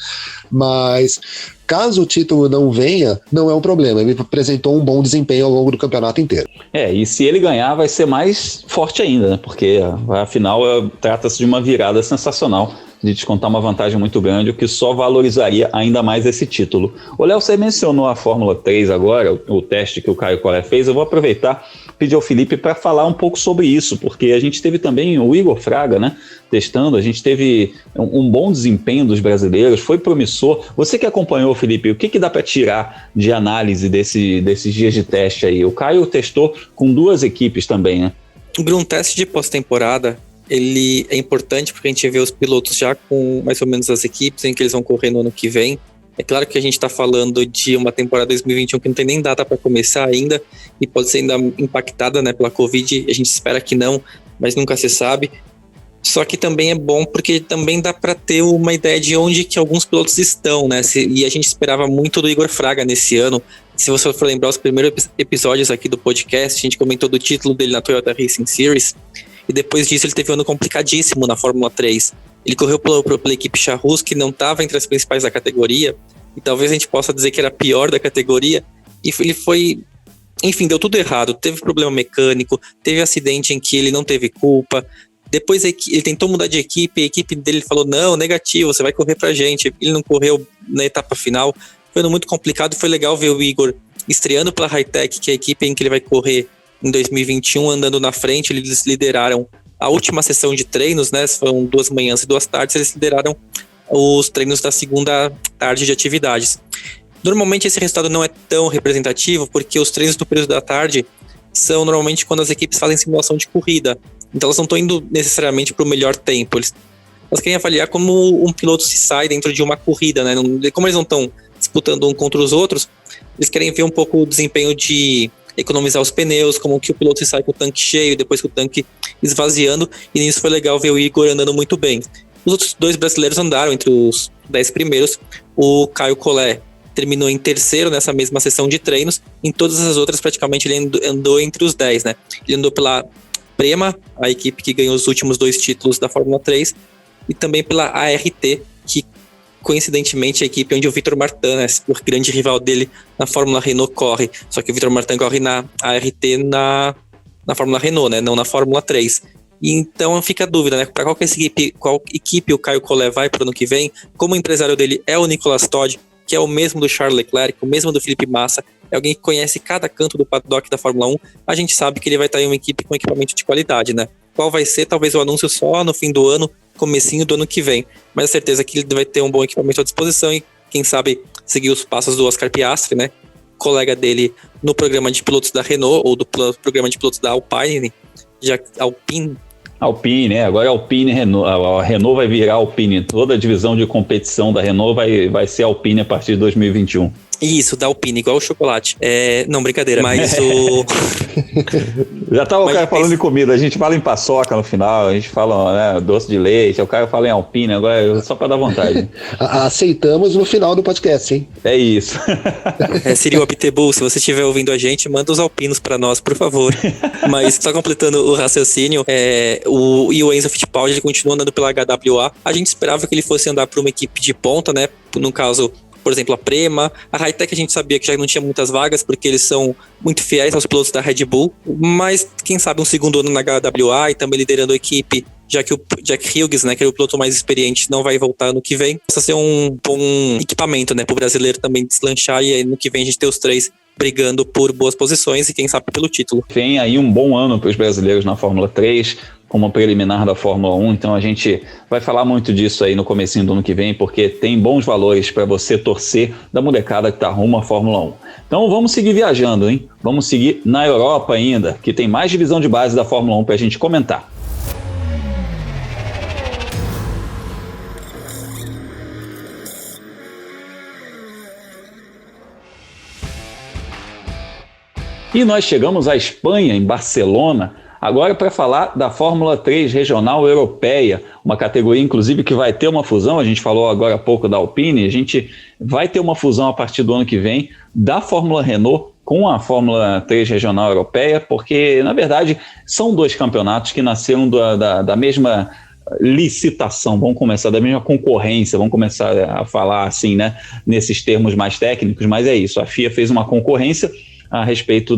mas caso o título não venha, não é um problema. Ele apresentou um bom desempenho ao longo do campeonato inteiro. E se ele ganhar, vai ser mais forte ainda, né? Porque afinal trata-se de uma virada sensacional, de descontar uma vantagem muito grande, o que só valorizaria ainda mais esse título. O Léo, você mencionou a Fórmula 3 agora, o teste que o Caio Collet fez. Eu vou aproveitar e pedir ao Felipe para falar um pouco sobre isso, porque a gente teve também o Igor Fraga, né, testando, a gente teve um bom desempenho dos brasileiros, foi promissor. Você que acompanhou, Felipe, o que dá para tirar de análise desses dias de teste aí? O Caio testou com 2 equipes também, né? Um teste de pós-temporada, ele é importante porque a gente vê os pilotos já com mais ou menos as equipes em que eles vão correr no ano que vem. É claro que a gente está falando de uma temporada 2021 que não tem nem data para começar ainda e pode ser ainda impactada, né, pela Covid. A gente espera que não, mas nunca se sabe. Só que também é bom porque também dá para ter uma ideia de onde que alguns pilotos estão, né? E a gente esperava muito do Igor Fraga nesse ano. Se você for lembrar os primeiros episódios aqui do podcast, a gente comentou do título dele na Toyota Racing Series. E depois disso ele teve um ano complicadíssimo na Fórmula 3. Ele correu pela equipe Charrus, que não estava entre as principais da categoria, e talvez a gente possa dizer que era a pior da categoria, e ele foi... Enfim, deu tudo errado, teve problema mecânico, teve acidente em que ele não teve culpa, depois ele tentou mudar de equipe, a equipe dele falou, não, negativo, você vai correr pra gente, ele não correu na etapa final, foi um ano muito complicado. Foi legal ver o Igor estreando pela Hi-Tech, que é a equipe em que ele vai correr em 2021, andando na frente. Eles lideraram a última sessão de treinos, né? Foram 2 manhãs e 2 tardes. Eles lideraram os treinos da segunda tarde de atividades. Normalmente esse resultado não é tão representativo, porque os treinos do período da tarde são normalmente quando as equipes fazem simulação de corrida. Então elas não estão indo necessariamente para o melhor tempo. Elas querem avaliar como um piloto se sai dentro de uma corrida, né? Como eles não estão disputando um contra os outros, eles querem ver um pouco o desempenho de economizar os pneus, como que o piloto se sai com o tanque cheio, depois com o tanque esvaziando, e nisso foi legal ver o Igor andando muito bem. Os outros 2 brasileiros andaram entre os 10 primeiros. O Caio Collet terminou em 3º nessa mesma sessão de treinos. Em todas as outras, praticamente, ele andou entre os 10, né? Ele andou pela Prema, a equipe que ganhou os últimos 2 títulos da Fórmula 3, e também pela ART, que coincidentemente é a equipe onde o Vitor Martin, né, o grande rival dele na Fórmula Renault, corre. Só que o Vitor Martin corre na ART na Fórmula Renault, né, não na Fórmula 3. E então fica a dúvida, né, para qual equipe o Caio Collet vai para o ano que vem. Como o empresário dele é o Nicolas Todd, que é o mesmo do Charles Leclerc, o mesmo do Felipe Massa, é alguém que conhece cada canto do paddock da Fórmula 1, a gente sabe que ele vai estar em uma equipe com equipamento de qualidade, né? Qual vai ser, talvez o anúncio só no fim do ano, comecinho do ano que vem, mas a certeza que ele vai ter um bom equipamento à disposição e, quem sabe, seguir os passos do Oscar Piastri, né? Colega dele no programa de pilotos da Renault, ou do programa de pilotos da Alpine, Alpine, né? Agora é Alpine Renault. A Renault vai virar Alpine. Toda a divisão de competição da Renault vai ser Alpine a partir de 2021. Isso, da Alpine, igual o chocolate. Não, brincadeira, mas o... Já tava o cara falando de comida, a gente fala em paçoca no final, a gente fala, né, doce de leite, o cara fala em Alpine, agora só pra dar vontade. Aceitamos no final do podcast, hein? É isso. Seria o Abtebu, se você estiver ouvindo a gente, manda os alpinos pra nós, por favor. Mas só completando o raciocínio, o Enzo Fittipaldi, ele continua andando pela HWA. A gente esperava que ele fosse andar por uma equipe de ponta, né? No caso, por exemplo, a Prema. A Hightech a gente sabia que já não tinha muitas vagas, porque eles são muito fiéis aos pilotos da Red Bull. Mas, quem sabe, um segundo ano na HWA e também liderando a equipe, já que o Jack Hughes, né, que era o piloto mais experiente, não vai voltar ano que vem. Precisa ser um bom equipamento, né, pro brasileiro também deslanchar, e aí no que vem a gente ter os três brigando por boas posições e quem sabe pelo título. Vem aí um bom ano para os brasileiros na Fórmula 3, como preliminar da Fórmula 1, então a gente vai falar muito disso aí no comecinho do ano que vem, porque tem bons valores para você torcer da molecada que tá rumo à Fórmula 1. Então vamos seguir viajando, hein? Vamos seguir na Europa ainda, que tem mais divisão de base da Fórmula 1 para a gente comentar. E nós chegamos à Espanha, em Barcelona, agora para falar da Fórmula 3 Regional Europeia, uma categoria inclusive que vai ter uma fusão, a gente falou agora há pouco da Alpine, a gente vai ter uma fusão a partir do ano que vem da Fórmula Renault com a Fórmula 3 Regional Europeia, porque na verdade são dois campeonatos que nasceram da mesma licitação, vamos começar da mesma concorrência, vamos começar a falar assim, né, nesses termos mais técnicos, mas é isso, a FIA fez uma concorrência a respeito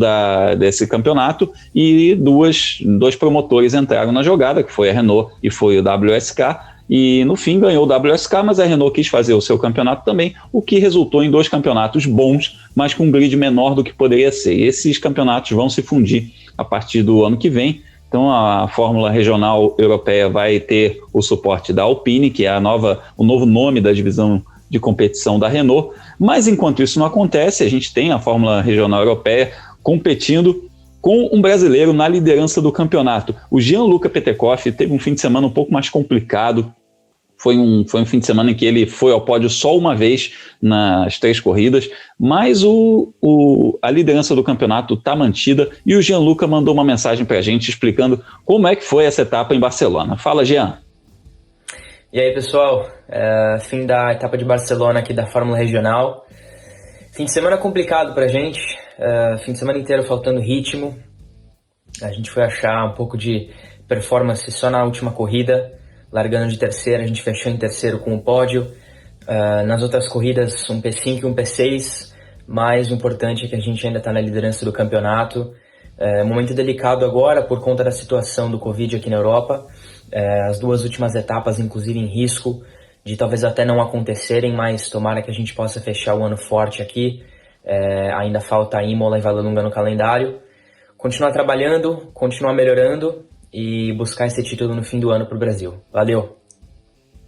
desse campeonato e dois promotores entraram na jogada, que foi a Renault e foi o WSK, e no fim ganhou o WSK, mas a Renault quis fazer o seu campeonato também, o que resultou em dois campeonatos bons, mas com um grid menor do que poderia ser. E esses campeonatos vão se fundir a partir do ano que vem. Então a Fórmula Regional Europeia vai ter o suporte da Alpine, que é o novo nome da divisão de competição da Renault, mas enquanto isso não acontece, a gente tem a Fórmula Regional Europeia competindo com um brasileiro na liderança do campeonato. O Gianluca Petekoff teve um fim de semana um pouco mais complicado, foi um fim de semana em que ele foi ao pódio só uma vez nas 3 corridas, mas a liderança do campeonato está mantida e o Gianluca mandou uma mensagem para a gente explicando como é que foi essa etapa em Barcelona. Fala, Jean. E aí, pessoal, fim da etapa de Barcelona aqui da Fórmula Regional. Fim de semana complicado pra gente, fim de semana inteiro faltando ritmo. A gente foi achar um pouco de performance só na última corrida, largando de terceira, a gente fechou em terceiro com o pódio. Nas outras corridas, um P5 e um P6, mas o importante é que a gente ainda está na liderança do campeonato. Momento delicado agora por conta da situação do Covid aqui na Europa. As 2 últimas etapas, inclusive, em risco de talvez até não acontecerem, mas tomara que a gente possa fechar o ano forte aqui. Ainda falta Imola e Vallelunga no calendário. Continuar trabalhando, continuar melhorando e buscar esse título no fim do ano para o Brasil. Valeu!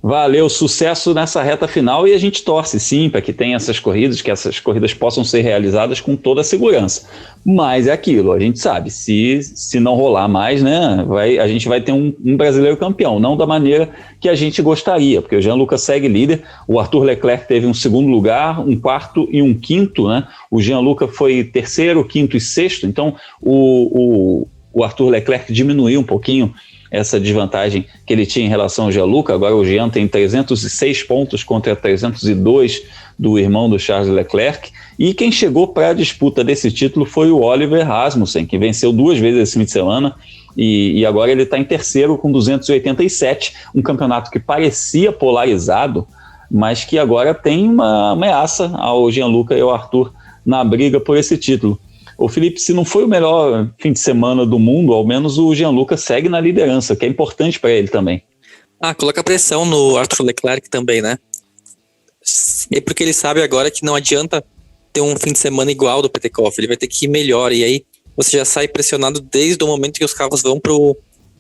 Valeu, sucesso nessa reta final e a gente torce sim para que tenha essas corridas, que essas corridas possam ser realizadas com toda a segurança. Mas é aquilo, a gente sabe, se não rolar mais, né, a gente vai ter um brasileiro campeão, não da maneira que a gente gostaria, porque o Gianluca segue líder, o Arthur Leclerc teve um 2º lugar, um 4º e um 5º, né? O Gianluca foi 3º, 5º e 6º, então o Arthur Leclerc diminuiu um pouquinho essa desvantagem que ele tinha em relação ao Gianluca. Agora o Jean tem 306 pontos contra 302 do irmão do Charles Leclerc, e quem chegou para a disputa desse título foi o Oliver Rasmussen, que venceu 2 vezes esse fim de semana, e agora ele está em terceiro com 287, um campeonato que parecia polarizado, mas que agora tem uma ameaça ao Gianluca e ao Arthur na briga por esse título. Ô Felipe, se não foi o melhor fim de semana do mundo, ao menos o Gianluca segue na liderança, que é importante para ele também. Coloca pressão no Arthur Leclerc também, né? E porque ele sabe agora que não adianta ter um fim de semana igual do Petekoff, ele vai ter que ir melhor, e aí você já sai pressionado desde o momento que os carros vão pro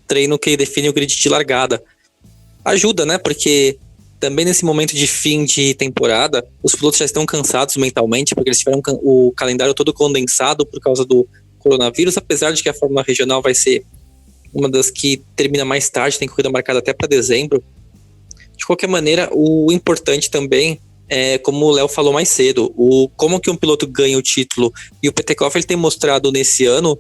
treino que define o grid de largada. Ajuda, né? Porque também nesse momento de fim de temporada, os pilotos já estão cansados mentalmente, porque eles tiveram o calendário todo condensado por causa do coronavírus, apesar de que a Fórmula Regional vai ser uma das que termina mais tarde, tem corrida marcada até para dezembro. De qualquer maneira, o importante também como o Léo falou mais cedo, como que um piloto ganha o título, e o Petekoff ele tem mostrado nesse ano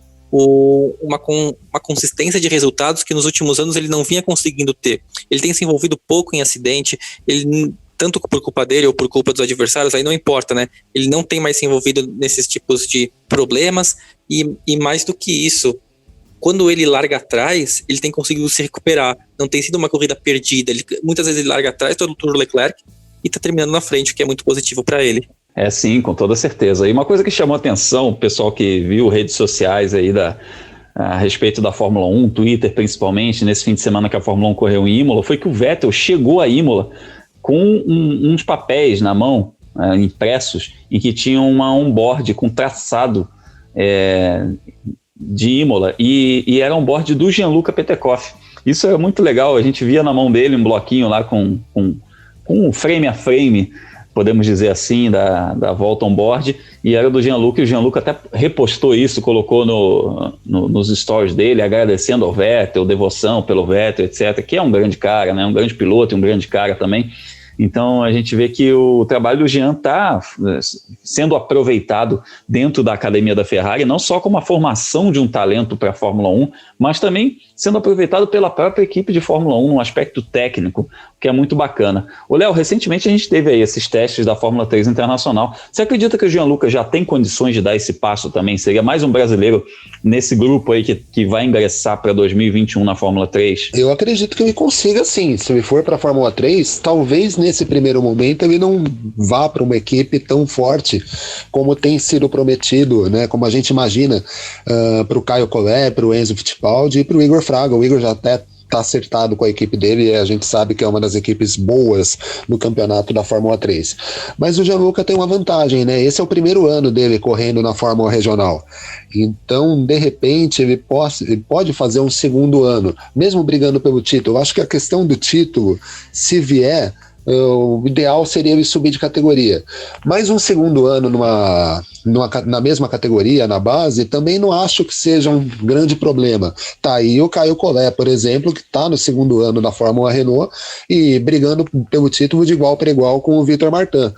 uma consistência de resultados que nos últimos anos ele não vinha conseguindo ter. Ele tem se envolvido pouco em acidente, ele, tanto por culpa dele ou por culpa dos adversários, aí não importa, né? Ele não tem mais se envolvido nesses tipos de problemas, e mais do que isso, quando ele larga atrás, ele tem conseguido se recuperar. Não tem sido uma corrida perdida. Muitas vezes ele larga atrás do Leclerc e tá terminando na frente, o que é muito positivo para ele. Sim, com toda certeza. E uma coisa que chamou a atenção, o pessoal que viu redes sociais aí a respeito da Fórmula 1, Twitter principalmente, nesse fim de semana que a Fórmula 1 correu em Imola, foi que o Vettel chegou a Imola com uns papéis na mão, impressos, em que tinham uma onboard com traçado de Imola, e era onboard do Gianluca Petekoff. Isso é muito legal, a gente via na mão dele um bloquinho lá com frame a frame, podemos dizer assim, da volta on-board, e era do Gianluca, e o Gianluca até repostou isso, colocou nos stories dele, agradecendo ao Vettel, devoção pelo Vettel, etc., que é um grande cara, né, um grande piloto e um grande cara também. Então a gente vê que o trabalho do Jean está sendo aproveitado dentro da academia da Ferrari, não só como a formação de um talento para a Fórmula 1, mas também sendo aproveitado pela própria equipe de Fórmula 1 no aspecto técnico, que é muito bacana. Ô Léo, recentemente a gente teve aí esses testes da Fórmula 3 Internacional. Você acredita que o Gianluca já tem condições de dar esse passo também? Seria mais um brasileiro nesse grupo aí que vai ingressar para 2021 na Fórmula 3? Eu acredito que ele consiga sim. Se ele for para a Fórmula 3, talvez nesse primeiro momento ele não vá para uma equipe tão forte como tem sido prometido, né? Como a gente imagina para o Caio Collet, para o Enzo Fittipaldi e para o Igor Fraga. O Igor já até está acertado com a equipe dele, e a gente sabe que é uma das equipes boas no campeonato da Fórmula 3. Mas o Gianluca tem uma vantagem, né? Esse é o primeiro ano dele correndo na Fórmula Regional. Então, de repente, ele pode fazer um segundo ano, mesmo brigando pelo título. Eu acho que a questão do título, se vier, o ideal seria ele subir de categoria. Mas um segundo ano na mesma categoria, na base, também não acho que seja um grande problema. Tá aí o Caio Collet, por exemplo, que está no segundo ano da Fórmula Renault e brigando pelo título de igual para igual com o Victor Martin.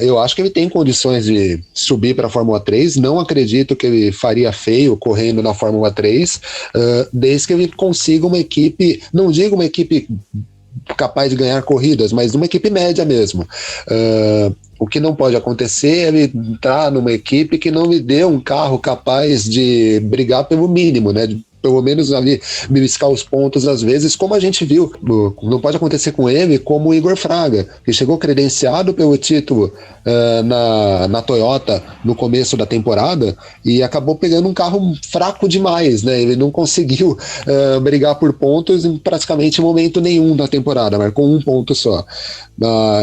Eu acho que ele tem condições de subir para a Fórmula 3, não acredito que ele faria feio correndo na Fórmula 3, desde que ele consiga uma equipe, não digo uma equipe capaz de ganhar corridas, mas uma equipe média mesmo. O que não pode acontecer é ele entrar numa equipe que não lhe dê um carro capaz de brigar pelo mínimo, né? Pelo menos ali beliscar os pontos às vezes, como a gente viu. Não pode acontecer com ele como o Igor Fraga, que chegou credenciado pelo título na Toyota no começo da temporada e acabou pegando um carro fraco demais, né? Ele não conseguiu brigar por pontos em praticamente momento nenhum da temporada, marcou um ponto só.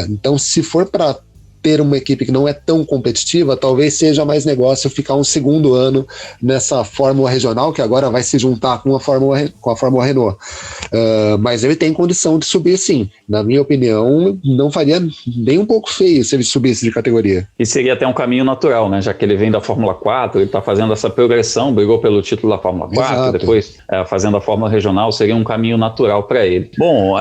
Então, se for para ter uma equipe que não é tão competitiva, talvez seja mais negócio ficar um segundo ano nessa Fórmula Regional, que agora vai se juntar com a Fórmula Renault. Mas ele tem condição de subir sim. Na minha opinião, não faria nem um pouco feio se ele subisse de categoria. E seria até um caminho natural, né? Já que ele vem da Fórmula 4, ele está fazendo essa progressão, brigou pelo título da Fórmula 4, exato. Depois fazendo a Fórmula Regional, seria um caminho natural para ele. Bom,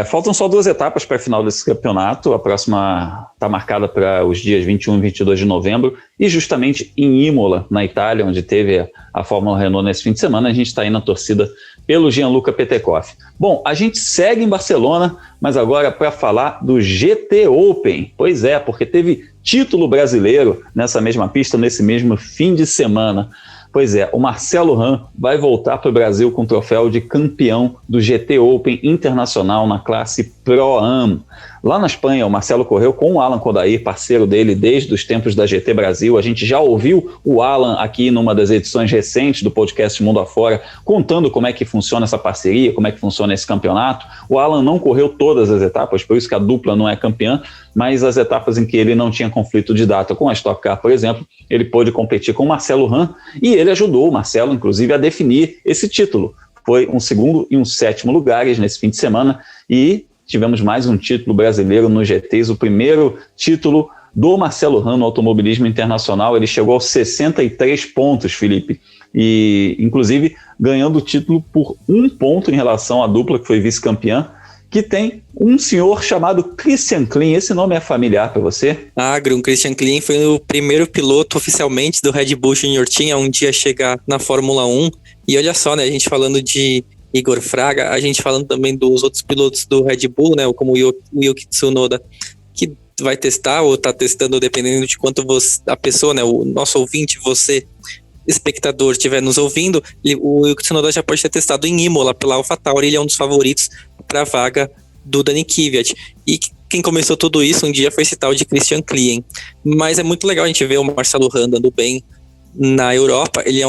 faltam só 2 etapas para a final desse campeonato. A próxima está marcada para os dias 21 e 22 de novembro, e justamente em Imola, na Itália, onde teve a Fórmula Renault nesse fim de semana, a gente está aí na torcida pelo Gianluca Petekoff. Bom, a gente segue em Barcelona, mas agora para falar do GT Open. Pois é, porque teve título brasileiro nessa mesma pista, nesse mesmo fim de semana. Pois é, o Marcelo Ram vai voltar para o Brasil com o troféu de campeão do GT Open Internacional na classe Pro-Am. Lá na Espanha, o Marcelo correu com o Alan Kodair, parceiro dele desde os tempos da GT Brasil. A gente já ouviu o Alan aqui numa das edições recentes do podcast Mundo Afora, contando como é que funciona essa parceria, como é que funciona esse campeonato. O Alan não correu todas as etapas, por isso que a dupla não é campeã, mas as etapas em que ele não tinha conflito de data com a Stock Car, por exemplo, ele pôde competir com o Marcelo Ram, e ele ajudou o Marcelo, inclusive, a definir esse título. Foi um 2º e um 7º lugares nesse fim de semana, e tivemos mais um título brasileiro no GTs, o primeiro título do Marcelo Ram no automobilismo internacional. Ele chegou aos 63 pontos, Felipe, e inclusive ganhando o título por 1 ponto em relação à dupla que foi vice-campeã, que tem um senhor chamado Christian Klien. Esse nome é familiar para você? Grum, Christian Klien foi o primeiro piloto oficialmente do Red Bull Junior Team a um dia chegar na Fórmula 1. E olha só, né, a gente falando de Igor Fraga, a gente falando também dos outros pilotos do Red Bull, né, como o Yuki Tsunoda, que vai testar ou tá testando, dependendo de quanto a pessoa, né, o nosso ouvinte, você, espectador, estiver nos ouvindo, o Yuki Tsunoda já pode ter testado em Imola pela AlphaTauri, ele é um dos favoritos para a vaga do Dani Kvyat. E quem começou tudo isso um dia foi esse tal de Christian Klien. Mas é muito legal a gente ver o Marcelo Hahn andando bem na Europa. Ele é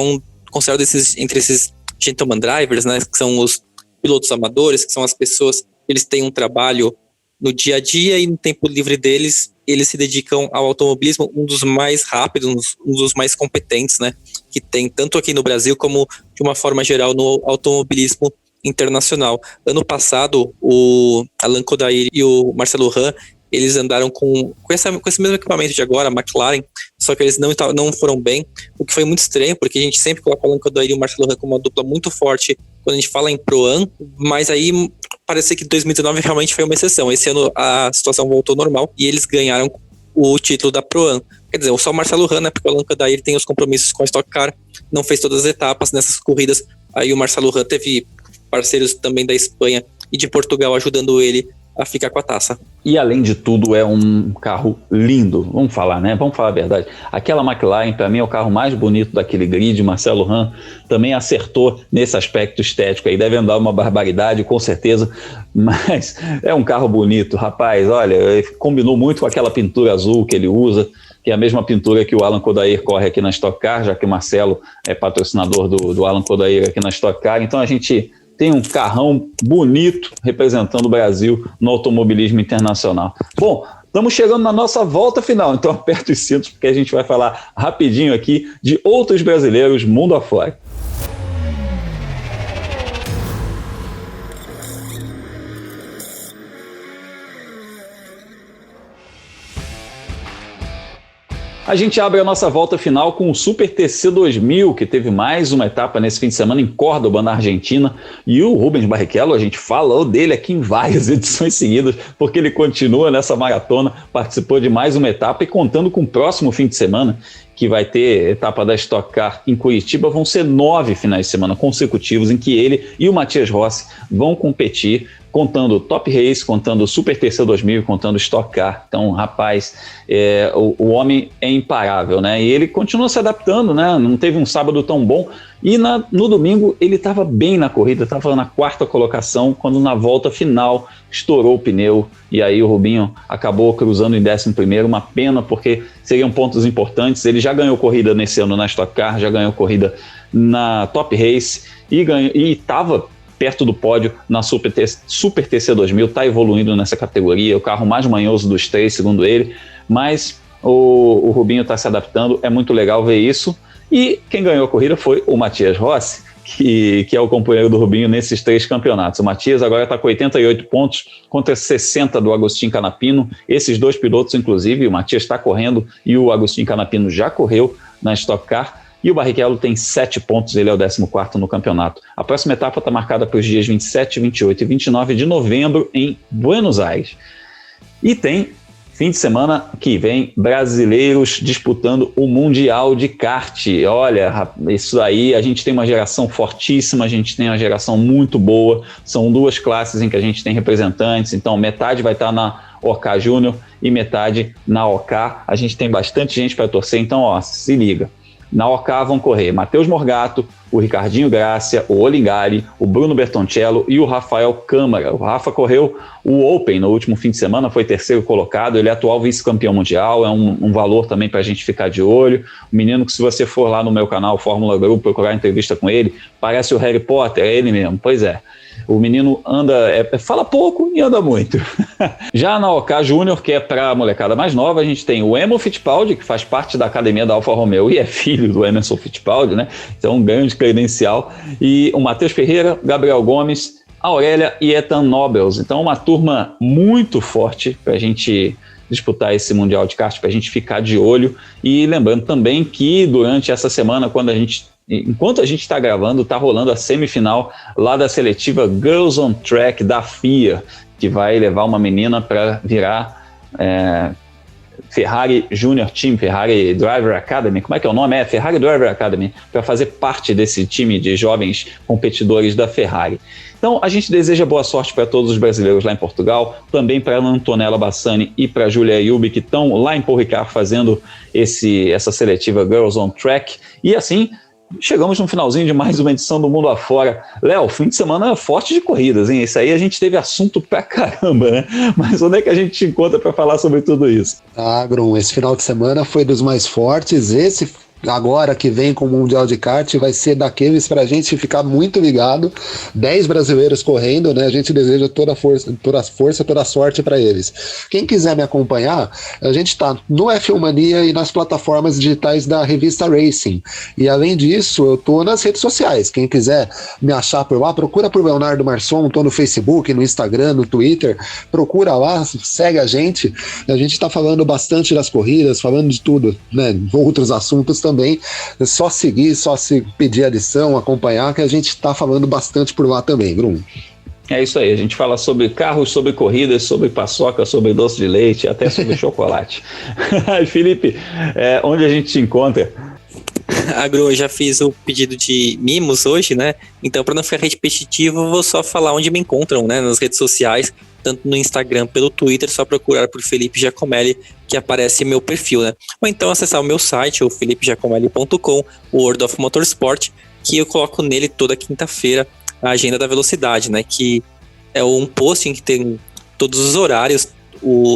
considerado entre esses gentleman drivers, né, que são os pilotos amadores, que são as pessoas, eles têm um trabalho no dia a dia e no tempo livre deles, eles se dedicam ao automobilismo, um dos mais rápidos, um dos mais competentes, né, que tem tanto aqui no Brasil como de uma forma geral no automobilismo internacional. Ano passado, o Alan Kodair e o Marcelo Hahn, eles andaram com esse mesmo equipamento de agora, a McLaren, só que eles não foram bem, o que foi muito estranho, porque a gente sempre coloca o Alan Kodair e o Marcelo Hahn como uma dupla muito forte quando a gente fala em Pro-Am, mas aí parece que 2019 realmente foi uma exceção. Esse ano a situação voltou normal e eles ganharam o título da Pro-Am. Quer dizer, só o Marcelo Hahn, né, porque o Alan Kodair tem os compromissos com a Stock Car, não fez todas as etapas nessas corridas, aí o Marcelo Hahn teve parceiros também da Espanha e de Portugal ajudando ele a ficar com a taça. E além de tudo é um carro lindo, vamos falar, né? Vamos falar a verdade. Aquela McLaren para mim é o carro mais bonito daquele grid. Marcelo Hahn também acertou nesse aspecto estético aí, deve andar uma barbaridade com certeza, mas é um carro bonito, rapaz. Olha, combinou muito com aquela pintura azul que ele usa, que é a mesma pintura que o Alan Kodair corre aqui na Stock Car, já que o Marcelo é patrocinador do Alan Kodair aqui na Stock Car. Então a gente tem um carrão bonito representando o Brasil no automobilismo internacional. Bom, estamos chegando na nossa volta final, então aperta os cintos porque a gente vai falar rapidinho aqui de outros brasileiros mundo afora. A gente abre a nossa volta final com o Super TC 2000, que teve mais uma etapa nesse fim de semana em Córdoba, na Argentina. E o Rubens Barrichello, a gente falou dele aqui em várias edições seguidas, porque ele continua nessa maratona, participou de mais uma etapa e contando com o próximo fim de semana, que vai ter etapa da Stock Car em Curitiba, vão ser 9 finais de semana consecutivos em que ele e o Matias Rossi vão competir, contando Top Race, contando Super TC 2000, contando Stock Car. Então, rapaz, o homem é imparável, né? E ele continua se adaptando, né? Não teve um sábado tão bom. E no domingo ele estava bem na corrida, estava na 4ª colocação, quando na volta final estourou o pneu e aí o Rubinho acabou cruzando em 11º, uma pena porque seriam pontos importantes. Ele já ganhou corrida nesse ano na Stock Car, já ganhou corrida na Top Race e estava perto do pódio na Super TC 2000, está evoluindo nessa categoria, o carro mais manhoso dos três, segundo ele, mas o Rubinho está se adaptando, é muito legal ver isso. E quem ganhou a corrida foi o Matias Rossi, que é o companheiro do Rubinho nesses 3 campeonatos. O Matias agora está com 88 pontos contra 60 do Agostinho Canapino. Esses 2 pilotos, inclusive, o Matias está correndo e o Agostinho Canapino já correu na Stock Car. E o Barrichello tem 7 pontos, ele é o 14º no campeonato. A próxima etapa está marcada para os dias 27, 28 e 29 de novembro em Buenos Aires. E tem fim de semana que vem brasileiros disputando o Mundial de Kart. Olha, isso aí, a gente tem uma geração fortíssima, a gente tem uma geração muito boa. São 2 classes em que a gente tem representantes, então metade vai estar na OK Júnior e metade na OK. A gente tem bastante gente para torcer, então ó, se liga. Na OK vão correr Matheus Morgato, o Ricardinho Grácia, o Olingari, o Bruno Bertoncello e o Rafael Câmara. O Rafa correu o Open no último fim de semana, foi 3º colocado, ele é atual vice-campeão mundial, é um valor também para a gente ficar de olho. O menino que, se você for lá no meu canal Fórmula Group procurar entrevista com ele, parece o Harry Potter, é ele mesmo, pois é. O menino fala pouco e anda muito. Já na OK Júnior, que é para a molecada mais nova, a gente tem o Emo Fittipaldi, que faz parte da academia da Alfa Romeo e é filho do Emerson Fittipaldi, né? Então, um grande credencial. E o Matheus Ferreira, Gabriel Gomes, Aurélia e Ethan Nobles. Então, uma turma muito forte para a gente disputar esse Mundial de Kart, para a gente ficar de olho. E lembrando também que durante essa semana, enquanto a gente está gravando, está rolando a semifinal lá da seletiva Girls on Track da FIA, que vai levar uma menina para virar Ferrari Junior Team, Ferrari Driver Academy, como é que é o nome? Ferrari Driver Academy, para fazer parte desse time de jovens competidores da Ferrari. Então, a gente deseja boa sorte para todos os brasileiros lá em Portugal, também para a Antonella Bassani e para a Julia Ayubi, que estão lá em Paul Ricard fazendo essa seletiva Girls on Track. E assim, chegamos no finalzinho de mais uma edição do Mundo Afora. Léo, fim de semana forte de corridas, hein? Isso aí a gente teve assunto pra caramba, né? Mas onde é que a gente te encontra para falar sobre tudo isso? Grum, esse final de semana foi dos mais fortes. Esse agora que vem com o Mundial de Kart vai ser daqueles para a gente ficar muito ligado. 10 brasileiros correndo, né? A gente deseja toda a força, toda a sorte para eles. Quem quiser me acompanhar, a gente está no F1 Mania e nas plataformas digitais da revista Racing. E além disso, eu tô nas redes sociais. Quem quiser me achar por lá, procura por Leonardo Marçom. Tô no Facebook, no Instagram, no Twitter. Procura lá, segue a gente. A gente está falando bastante das corridas, falando de tudo, né? Outros assuntos também. É só seguir, só se pedir a lição, acompanhar, que a gente está falando bastante por lá também, Bruno. É isso aí, a gente fala sobre carros, sobre corridas, sobre paçoca, sobre doce de leite, até sobre chocolate. Felipe, onde a gente te encontra? Agro, eu já fiz o pedido de mimos hoje, né? Então, para não ficar repetitivo, eu vou só falar onde me encontram, né? Nas redes sociais, tanto no Instagram, pelo Twitter, só procurar por Felipe Giacomelli, que aparece meu perfil, né? Ou então acessar o meu site, o felipegiacomelli.com, o World of Motorsport, que eu coloco nele toda quinta-feira a agenda da velocidade, né? Que é um post em que tem todos os horários,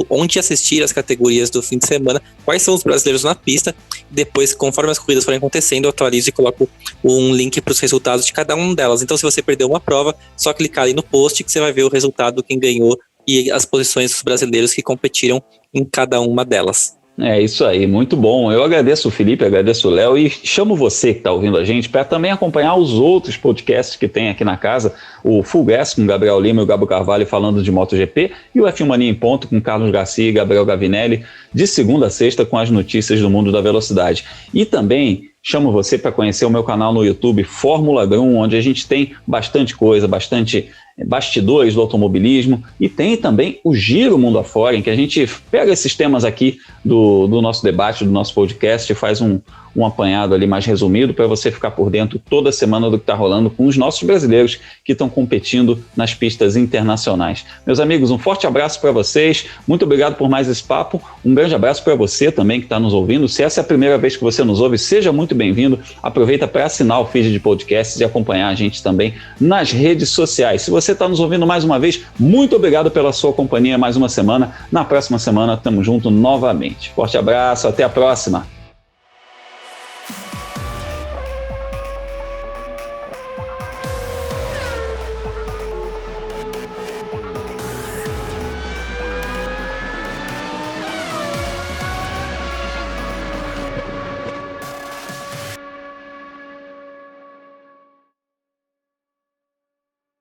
onde assistir as categorias do fim de semana, quais são os brasileiros na pista. Depois, conforme as corridas forem acontecendo, eu atualizo e coloco um link para os resultados de cada uma delas. Então, se você perdeu uma prova, só clicar ali no post que você vai ver o resultado, quem ganhou e as posições dos brasileiros que competiram em cada uma delas. É isso aí, muito bom. Eu agradeço o Felipe, agradeço o Léo e chamo você que está ouvindo a gente para também acompanhar os outros podcasts que tem aqui na casa, o Full Gas com Gabriel Lima e o Gabo Carvalho falando de MotoGP e o F1 Mania em Ponto com Carlos Garcia e Gabriel Gavinelli de segunda a sexta com as notícias do mundo da velocidade. E também chamo você para conhecer o meu canal no YouTube Fórmula Grum, onde a gente tem bastante coisa, bastante bastidores do automobilismo e tem também o Giro Mundo Afora, em que a gente pega esses temas aqui do nosso debate, do nosso podcast e faz um apanhado ali mais resumido para você ficar por dentro toda semana do que está rolando com os nossos brasileiros que estão competindo nas pistas internacionais. Meus amigos, um forte abraço para vocês, muito obrigado por mais esse papo, um grande abraço para você também que está nos ouvindo. Se essa é a primeira vez que você nos ouve, seja muito bem-vindo, aproveita para assinar o feed de podcasts e acompanhar a gente também nas redes sociais. Se você está nos ouvindo mais uma vez, muito obrigado pela sua companhia mais uma semana, na próxima semana estamos juntos novamente. Forte abraço, até a próxima!